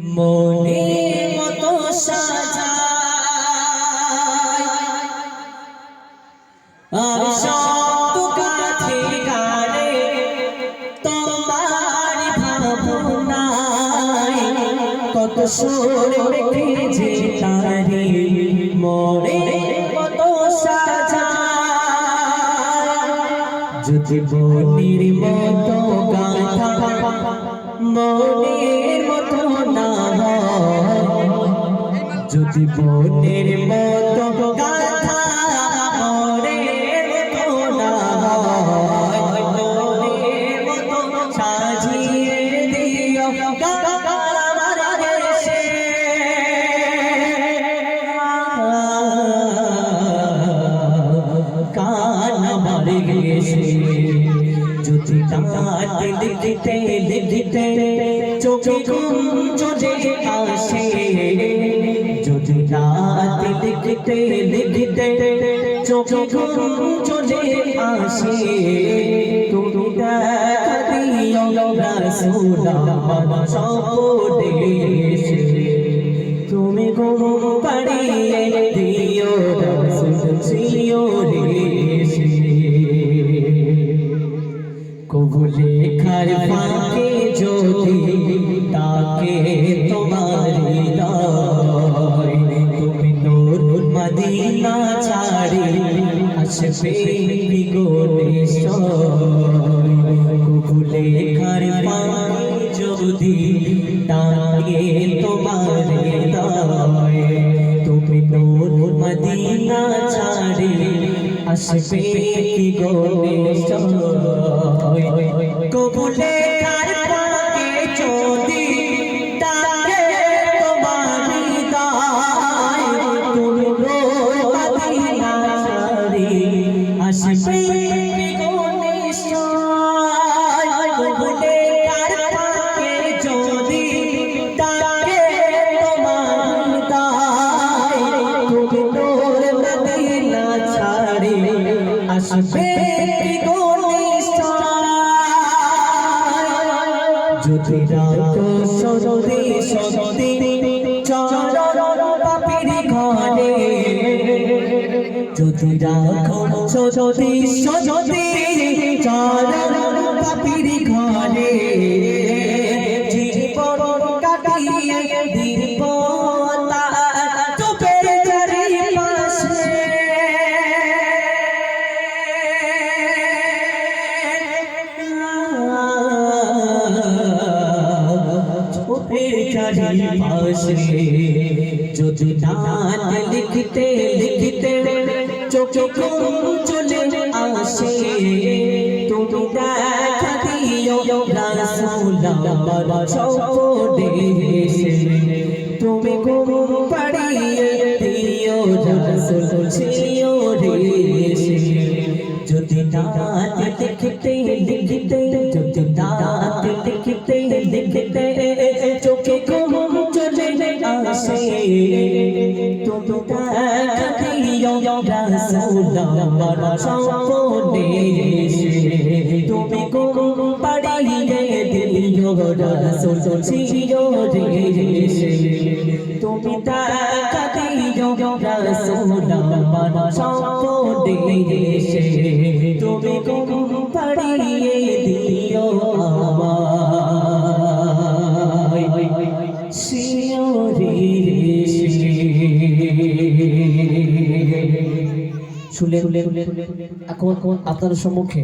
মনের মতো সাজায় আর সব কাছে গানে তোমার ভাবনায় কত সুর মেখেছে তারে মনের মতো সাজায় যদি মনের মতো গাথা মনের মতো না যদি মনের মতো গাথা মনের মতো না মনের মতো সাজিয়ে দিও আমার দেশে কান আমার গেছে যদি তাতে লিখতে লিখতে চোখে ঘুম চলে আসে যদি রাতে লিখতে লিখতে চোখে ঘুম চলে আসে তুমি দেখা দিও রাসূল আমার সপনে এসে তুমি ঘুম পাড়িয়ে দিও রাসূল শিওরে এসে কবু লেখার ফাঁকে যদি তাকে তোমার হৃদয় তুমি নূর মদিনা ছাড়ি আসবে বিগনেশ্বর কবু লেখার ফাঁকে যদি তাকে তোমার হৃদয় তুমি নূর মদিনা ছাড়ি আসবে বিগনেশ্বর কবুলে কার পাকে যদি তাকে তোমার হৃদয় তুমি মদিনা ছাড়ি আসবে বিগনেশ্বর কবুলে কার পাকে যদি তাকে তোমার হৃদয় তুমি মদিনা ছাড়ি আসবে যদি রাখো সরদে সরদে চরণ পাপির ঘরে যদি রাখো সরদে সরদে চরণ পাপির ঘরে জীবন কাটিয়ে দিব তার চোখের চারিপাশে চারিপাশে যদি নাত লিখতে লিখতে চোখে ঘুম চলে আসে তুমি দেখা দিও রাসূল আমার সপনে এসে তুমি ঘুম পাড়িয়ে দিও রাসূল শিওরে এসে যদি নাত লিখতে লিখতে যদি নাত লিখতে লিখতে চোখে ঘুম চলে আসে তুমি দেখা দিও রাসূল আমার সপনে এসে তুমি ঘুম পাড়িয়ে দিও রাসূল শিওরে এসে তুমি দেখা দিও রাসূল আমার সপনে এসে তুমি ঘুম পাড়িয়ে দিও শুনলেন এখন আপনার সম্মুখে